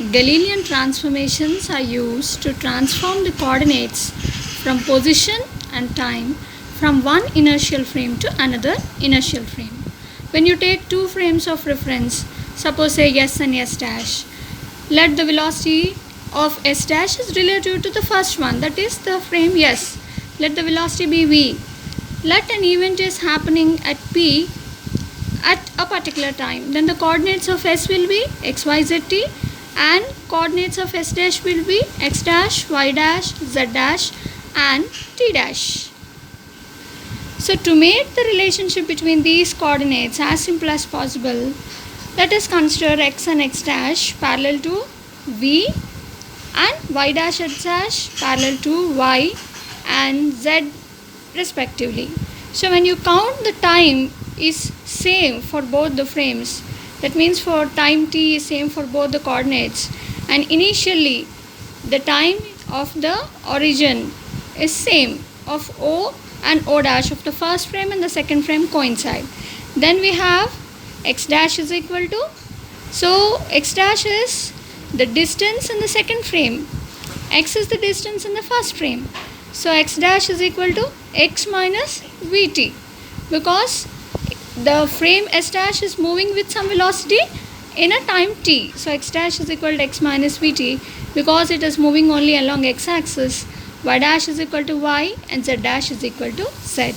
Galilean transformations are used to transform the coordinates from position and time from one inertial frame to another inertial frame. When you take two frames of reference, suppose say S and S dash, let the velocity of S dash is relative to the first one, that is the frame S. Let the velocity be V. Let an event is happening at P at a particular time. Then the coordinates of S will be x, y, z, t, and coordinates of S dash will be x dash, y dash, z dash, and t dash. So to make the relationship between these coordinates as simple as possible, let us consider x and x dash parallel to v and y dash x dash parallel to y and z respectively. So when you count, the time is same for both the frames. That means for time t is same for both the coordinates, and initially the time of the origin is same of O and O dash of the first frame and the second frame coincide. Then we have x dash is equal to, so x dash is the distance in the second frame, x is the distance in the first frame, so x dash is equal to x minus vt, because the frame S dash is moving with some velocity in a time t, so x dash is equal to x minus vt because it is moving only along x axis, y dash is equal to y and z dash is equal to z.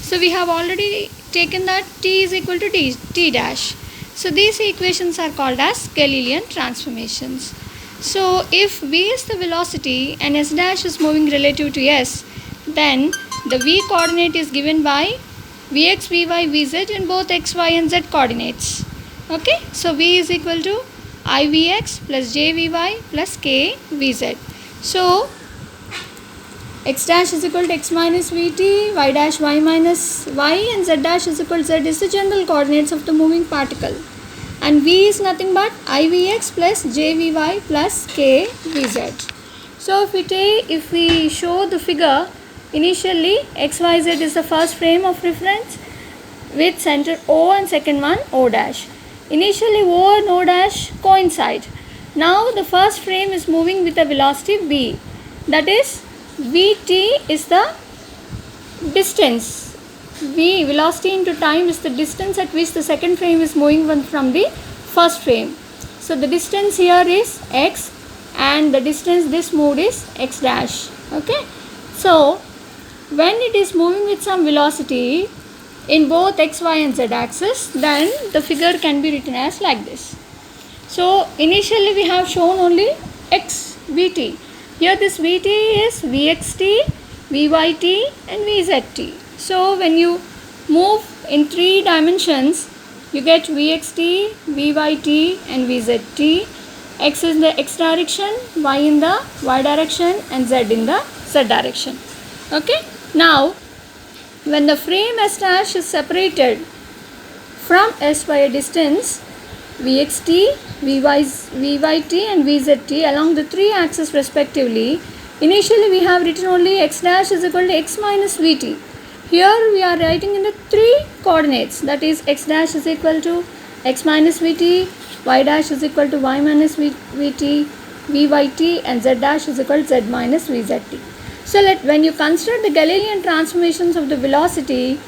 So we have already taken that t is equal to t dash. So these equations are called as Galilean transformations. So if v is the velocity and S dash is moving relative to S, then the v coordinate is given by Vx, Vy, Vz in both x, y and z coordinates. Okay, so v is equal to Ivx plus jVy plus kVz. So x dash is equal to x minus vt, y dash y minus y, and z dash is equal to z is the general coordinates of the moving particle. And v is nothing but Ivx plus jVy plus kVz. So if we show the figure, initially xyz is the first frame of reference with center O and second one O dash. Initially O and O dash coincide. Now the first frame is moving with a velocity v, that is vt is the distance. V, velocity into time, is the distance at which the second frame is moving from the first frame. So the distance here is x and the distance this moved is x dash. Okay, so when it is moving with some velocity in both x, y and z axis, then the figure can be written as like this. So initially we have shown only x, vt. Here this vt is vxt, vyt and vzt. So when you move in 3 dimensions, you get vxt, vyt and vzt. X in the x direction, y in the y direction and z in the z direction. Okay. Now, when the frame S dash is separated from S by a distance Vxt, Vyt and Vzt along the 3 axes respectively, initially we have written only x dash is equal to x minus Vt. Here we are writing in the 3 coordinates, that is x dash is equal to x minus Vt, y dash is equal to y minus Vt, Vyt and z dash is equal to z minus Vzt. So when you consider the Galilean transformations of the velocity,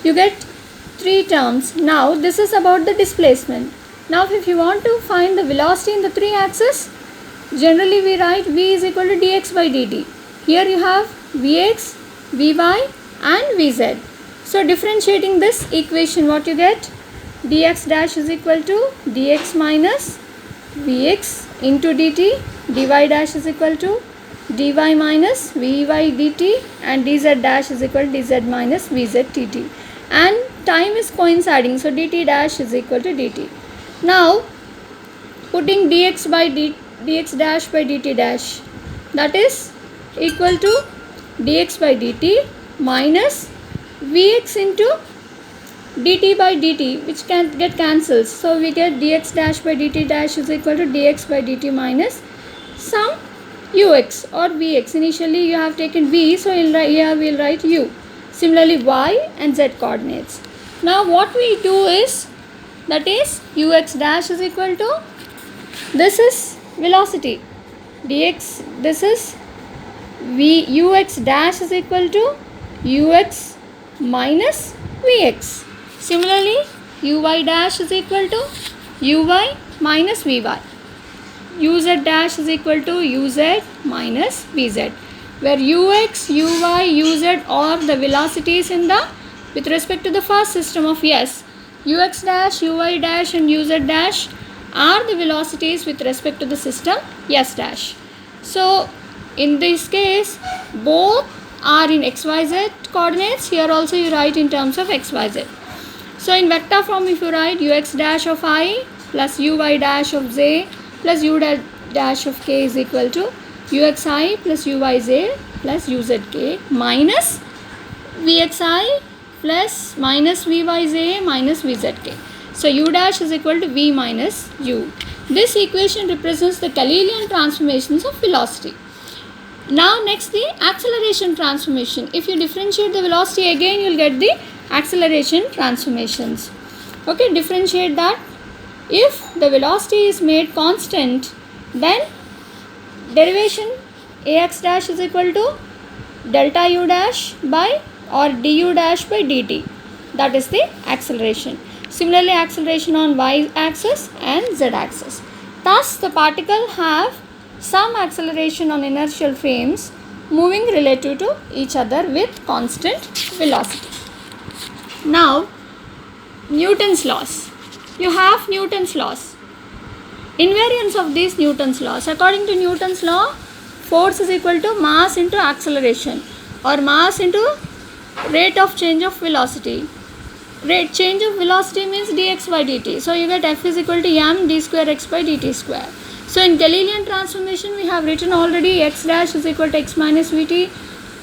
you get 3 terms. Now this is about the displacement. Now if you want to find the velocity in the 3 axes, generally we write v is equal to dx by dt. Here you have vx, vy and vz. So differentiating this equation, what you get? Dx dash is equal to dx minus vx into dt, dy dash is equal to dy minus vy dt and dz dash is equal to dz minus vz dt, and time is coinciding, so dt dash is equal to dt. Now putting dx dash by dt dash, that is equal to dx by dt minus vx into dt by dt, which can get cancelled, so we get dx dash by dt dash is equal to dx by dt minus some ux or vx. Initially you have taken v, so here we will write u. Similarly y and z coordinates. Now what we do is, that is ux dash is equal to, this is velocity. Dx, this is ux dash is equal to ux minus vx. Similarly, uy dash is equal to uy minus vy. uz dash is equal to uz minus vz, where ux, uy, uz are the velocities in the with respect to the first system of S. Ux dash, uy dash and uz dash are the velocities with respect to the system S dash. So in this case, both are in xyz coordinates. Here also you write in terms of xyz. So in vector form, if you write ux dash of I plus uy dash of j plus u dash of k is equal to uxi plus uyj plus uzk minus vxi plus minus vyj minus vzk. So u dash is equal to v minus u. This equation represents the Galilean transformations of velocity. Now next, the acceleration transformation. If you differentiate the velocity again, you will get the acceleration transformations. Okay, differentiate that. If the velocity is made constant, then derivation ax dash is equal to delta u dash by or du dash by dt. That is the acceleration. Similarly, acceleration on y axis and z axis. Thus, the particle have some acceleration on inertial frames moving relative to each other with constant velocity. Now, Newton's laws. You have Newton's laws. Invariance of these Newton's laws. According to Newton's law, force is equal to mass into acceleration, or mass into rate of change of velocity. Rate change of velocity means dx by dt. So you get F is equal to m d square x by dt square. So in Galilean transformation, we have written already x dash is equal to x minus vt,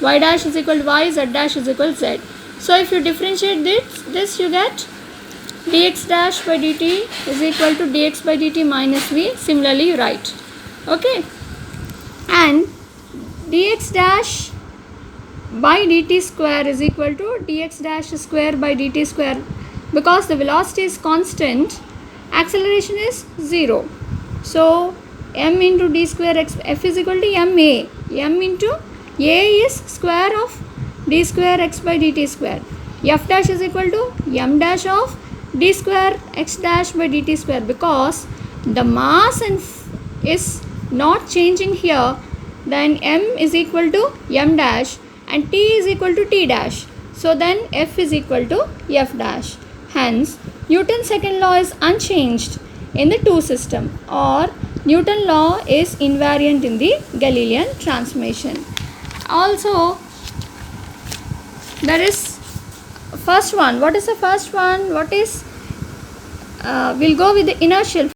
y dash is equal to y, z dash is equal to z. So if you differentiate this you get dx dash by dt is equal to dx by dt minus v. Similarly you write. Okay. And dx dash by dt square is equal to dx dash square by dt square. Because the velocity is constant, acceleration is 0. So m into d square x, f is equal to ma. M into a is square of d square x by dt square. F dash is equal to m dash of d square x dash by dt square, because the mass is not changing here. Then m is equal to m dash and t is equal to t dash. So then f is equal to f dash. Hence, Newton's second law is unchanged in the two system, or Newton law is invariant in the Galilean transformation. Also, there is first one. What is the first one? What is we'll go with the inertial